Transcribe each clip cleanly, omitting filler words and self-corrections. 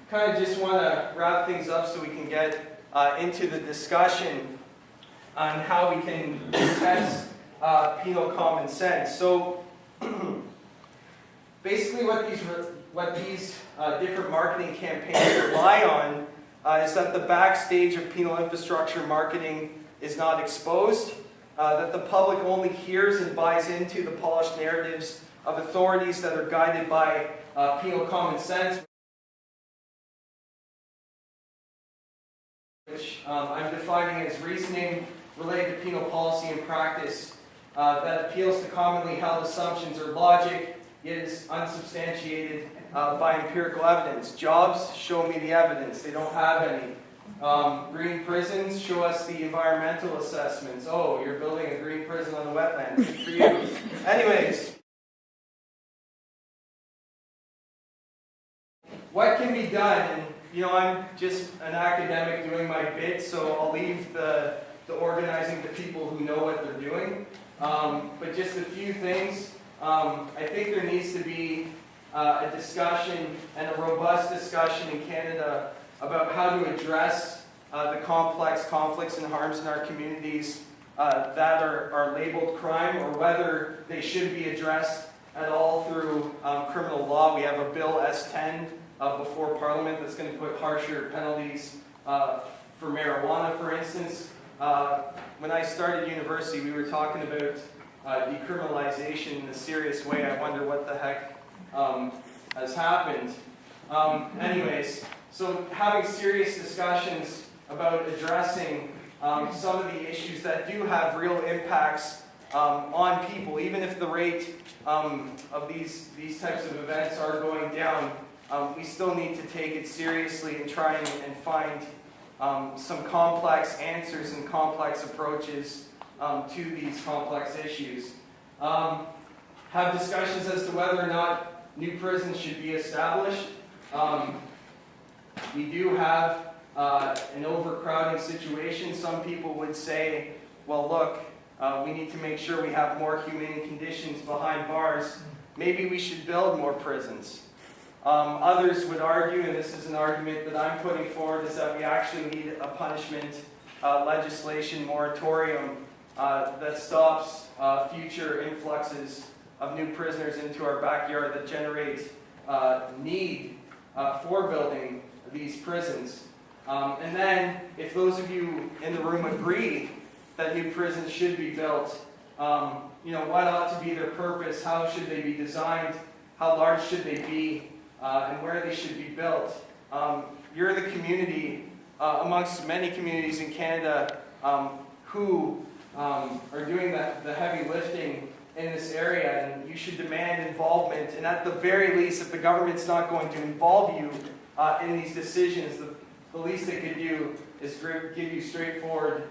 kind of just want to wrap things up so we can get into the discussion on how we can test penal common sense. So basically what these different marketing campaigns rely on is that the backstage of penal infrastructure marketing is not exposed, that the public only hears and buys into the polished narratives of authorities that are guided by penal common sense, which I'm defining as reasoning related to penal policy and practice that appeals to commonly held assumptions or logic, yet is unsubstantiated by empirical evidence. Jobs, show me the evidence. They don't have any. Green prisons, show us the environmental assessments. Oh, you're building a green prison on a wetland. Good for you. Anyways, what can be done? And I'm just an academic doing my bit, so I'll leave the organizing to people who know what they're doing. But just a few things. I think there needs to be a discussion and a robust discussion in Canada about how to address the complex conflicts and harms in our communities that are labeled crime, or whether they should be addressed at all through criminal law. We have a Bill S10 before Parliament that's going to put harsher penalties for marijuana, for instance. When I started university, we were talking about decriminalization in a serious way. I wonder what the heck has happened. Anyways, so having serious discussions about addressing some of the issues that do have real impacts on people, even if the rate of these types of events are going down, we still need to take it seriously and try and find some complex answers and complex approaches to these complex issues. Have discussions as to whether or not new prisons should be established. We do have an overcrowding situation. Some people would say, well, look, we need to make sure we have more humane conditions behind bars. Maybe we should build more prisons. Others would argue, and this is an argument that I'm putting forward, is that we actually need a punishment legislation moratorium that stops future influxes of new prisoners into our backyard that generate need for building these prisons. And then, if those of you in the room agree that new prisons should be built, what ought to be their purpose, how should they be designed, how large should they be, and where they should be built. You're the community, amongst many communities in Canada, who are doing the heavy lifting in this area, and you should demand involvement. And at the very least, if the government's not going to involve you in these decisions, the least they could do is give you straightforward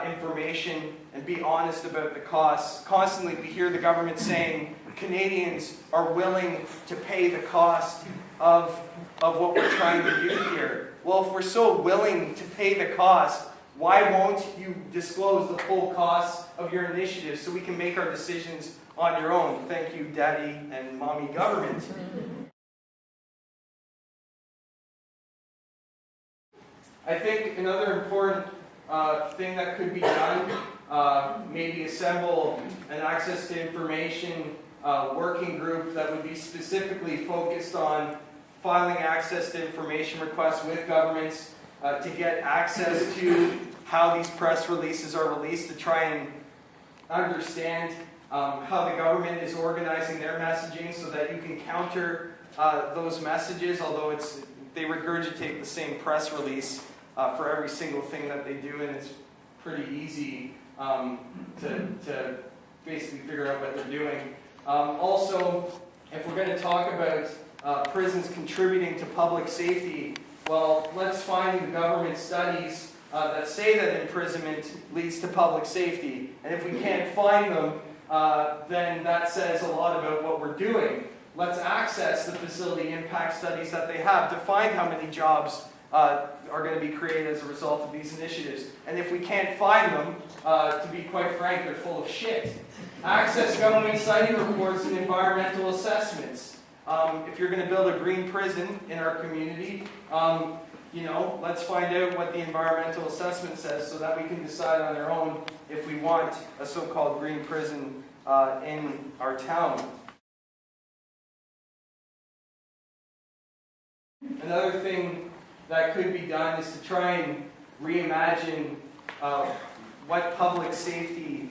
information and be honest about the costs. Constantly we hear the government saying Canadians are willing to pay the cost of what we're trying to do here. Well, if we're so willing to pay the cost, why won't you disclose the full cost of your initiatives so we can make our decisions on your own? Thank you, Daddy and Mommy government. I think another important thing that could be done, maybe assemble an access to information working group that would be specifically focused on filing access to information requests with governments to get access to how these press releases are released, to try and understand how the government is organizing their messaging so that you can counter those messages, although they regurgitate the same press release for every single thing that they do, and it's pretty easy to basically figure out what they're doing. Also, if we're going to talk about prisons contributing to public safety, well, let's find the government studies that say that imprisonment leads to public safety. And if we can't find them, then that says a lot about what we're doing. Let's access the facility impact studies that they have to find how many jobs are going to be created as a result of these initiatives. And if we can't find them, to be quite frank, they're full of shit. Access government siting reports and environmental assessments. if you're going to build a green prison in our community, let's find out what the environmental assessment says so that we can decide on our own if we want a so-called green prison in our town. Another thing that could be done is to try and reimagine what public safety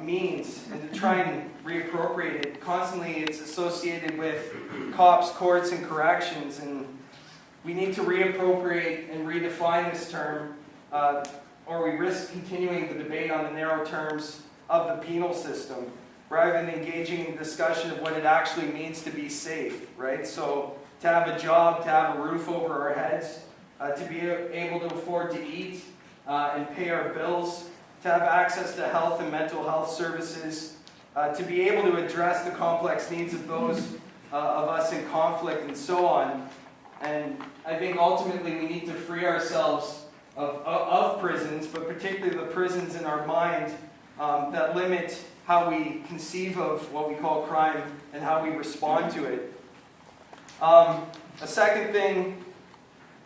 means, and to try and reappropriate it. Constantly it's associated with cops, courts, and corrections, and we need to reappropriate and redefine this term, or we risk continuing the debate on the narrow terms of the penal system, rather than engaging in discussion of what it actually means to be safe, right? So to have a job, to have a roof over our heads, to be able to afford to eat and pay our bills, to have access to health and mental health services, to be able to address the complex needs of those of us in conflict, and so on. And I think ultimately we need to free ourselves of prisons, but particularly the prisons in our mind that limit how we conceive of what we call crime and how we respond to it. A second thing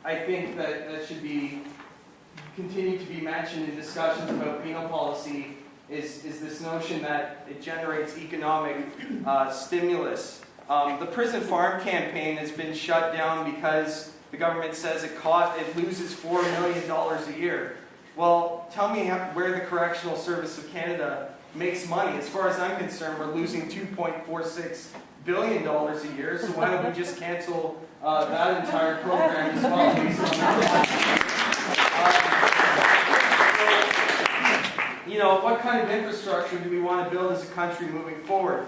I think that should be continue to be mentioned in discussions about penal policy is this notion that it generates economic stimulus. The prison farm campaign has been shut down because the government says it loses $4 million a year. Well, tell me where the Correctional Service of Canada makes money. As far as I'm concerned, we're losing $2.46 billion a year, so why don't we just cancel that entire program as well? What kind of infrastructure do we want to build as a country moving forward?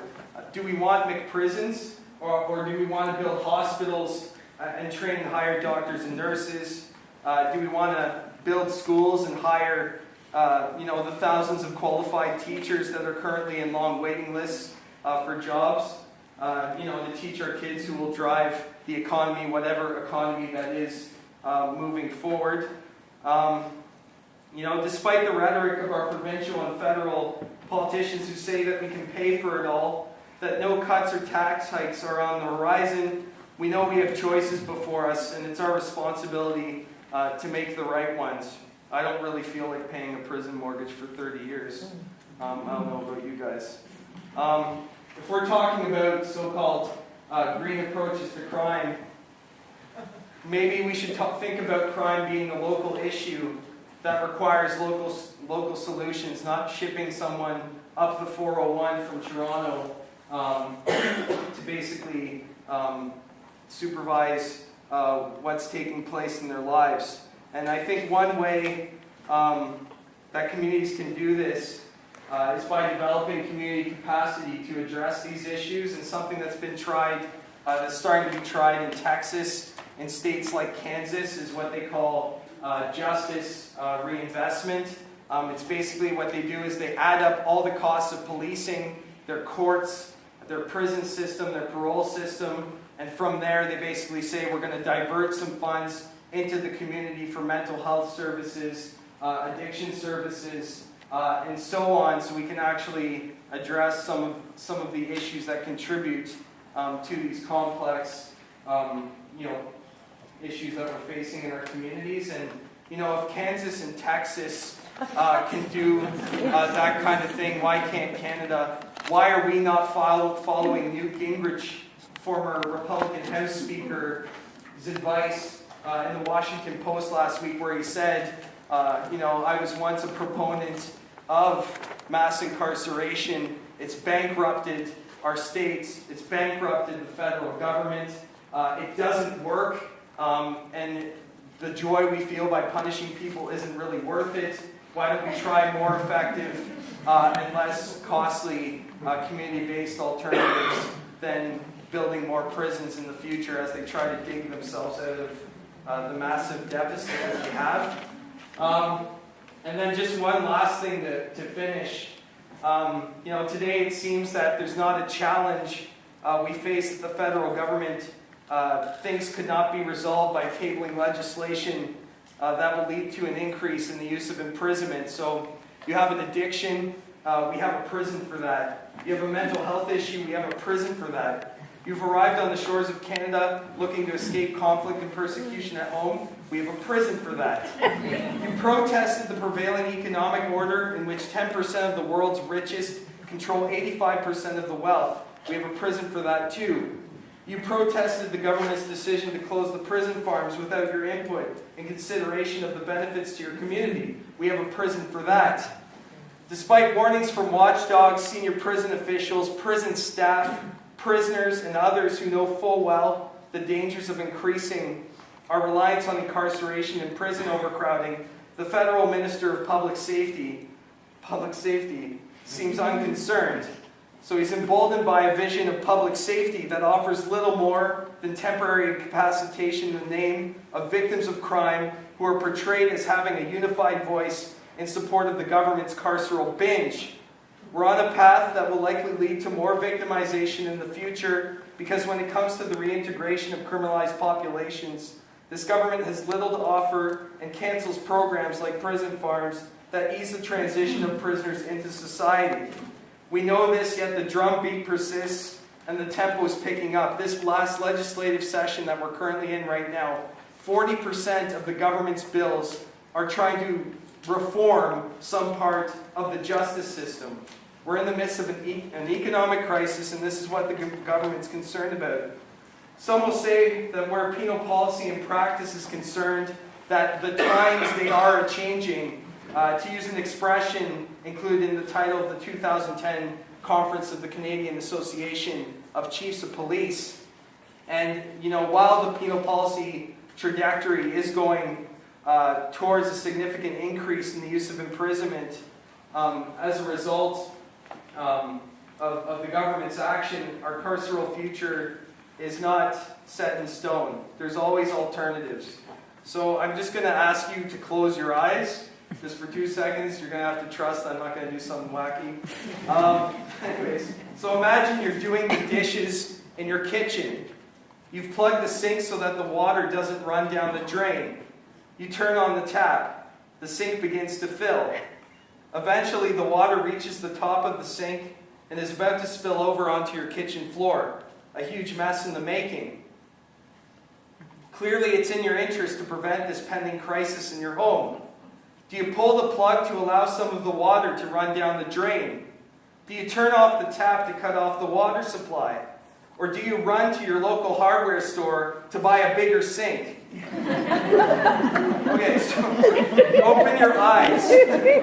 Do we want McPrisons, or do we want to build hospitals and train and hire doctors and nurses? Do we want to build schools and hire the thousands of qualified teachers that are currently in long waiting lists for jobs? To teach our kids who will drive the economy, whatever economy that is, moving forward. Despite the rhetoric of our provincial and federal politicians who say that we can pay for it all, that no cuts or tax hikes are on the horizon, we know we have choices before us, and it's our responsibility to make the right ones. I don't really feel like paying a prison mortgage for 30 years. I don't know about you guys. If we're talking about so-called green approaches to crime, maybe we should think about crime being a local issue that requires local solutions, not shipping someone up the 401 from Toronto to basically supervise what's taking place in their lives. And I think one way that communities can do this is by developing community capacity to address these issues, and something that's been tried, that's starting to be tried in Texas, in states like Kansas, is what they call justice reinvestment. It's basically what they do is they add up all the costs of policing, their courts, their prison system, their parole system, and from there they basically say we're going to divert some funds into the community for mental health services, addiction services, and so on, so we can actually address some of the issues that contribute to these complex issues that we're facing in our communities. And if Kansas and Texas can do that kind of thing, why can't Canada? Why are we not following Newt Gingrich, former Republican House Speaker's advice in the Washington Post last week, where he said, I was once a proponent of mass incarceration. It's bankrupted our states. It's bankrupted the federal government. It doesn't work. And the joy we feel by punishing people isn't really worth it. Why don't we try more effective and less costly community-based alternatives than building more prisons in the future as they try to dig themselves out of the massive deficit that we have. And then just one last thing to finish. Today it seems that there's not a challenge we face that the federal government things could not be resolved by tabling legislation that will lead to an increase in the use of imprisonment. So you have an addiction, we have a prison for that. You have a mental health issue, we have a prison for that. You've arrived on the shores of Canada looking to escape conflict and persecution at home. We have a prison for that. You protested the prevailing economic order in which 10% of the world's richest control 85% of the wealth. We have a prison for that too. You protested the government's decision to close the prison farms without your input and consideration of the benefits to your community. We have a prison for that. Despite warnings from watchdogs, senior prison officials, prison staff, prisoners, and others who know full well the dangers of increasing our reliance on incarceration and prison overcrowding, the federal minister of public safety seems unconcerned. So he's emboldened by a vision of public safety that offers little more than temporary incapacitation in the name of victims of crime who are portrayed as having a unified voice in support of the government's carceral binge. We're on a path that will likely lead to more victimization in the future because when it comes to the reintegration of criminalized populations, this government has little to offer and cancels programs like prison farms that ease the transition of prisoners into society. We know this, yet the drumbeat persists and the tempo is picking up. This last legislative session that we're currently in right now, 40% of the government's bills are trying to reform some part of the justice system. We're in the midst of an economic crisis, and this is what the government's concerned about. Some will say that where penal policy and practice is concerned, that the times they are changing. To use an expression included in the title of the 2010 Conference of the Canadian Association of Chiefs of Police. And, while the penal policy trajectory is going towards a significant increase in the use of imprisonment as a result of the government's action, our carceral future is not set in stone. There's always alternatives. So I'm just going to ask you to close your eyes just for 2 seconds. You're going to have to trust I'm not going to do something wacky. Anyways, so imagine you're doing the dishes in your kitchen. You've plugged the sink so that the water doesn't run down the drain. You turn on the tap. The sink begins to fill. Eventually, the water reaches the top of the sink and is about to spill over onto your kitchen floor. A huge mess in the making. Clearly, it's in your interest to prevent this pending crisis in your home. Do you pull the plug to allow some of the water to run down the drain? Do you turn off the tap to cut off the water supply? Or do you run to your local hardware store to buy a bigger sink? Okay, so open your eyes,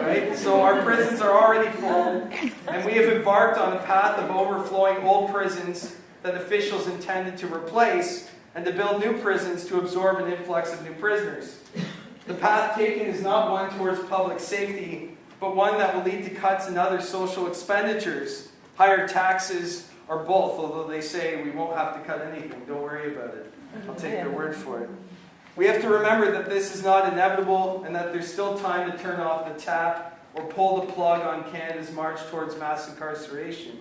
right? So our prisons are already full, and we have embarked on a path of overflowing old prisons that officials intended to replace and to build new prisons to absorb an influx of new prisoners. The path taken is not one towards public safety, but one that will lead to cuts in other social expenditures, higher taxes, or both, although they say we won't have to cut anything. Don't worry about it. I'll take their word for it. We have to remember that this is not inevitable and that there's still time to turn off the tap or pull the plug on Canada's march towards mass incarceration.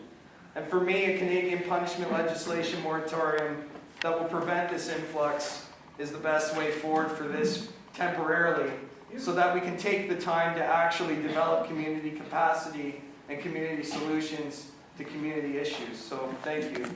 And for me, a Canadian punishment legislation moratorium that will prevent this influx is the best way forward for this temporarily, so that we can take the time to actually develop community capacity and community solutions to community issues. So thank you.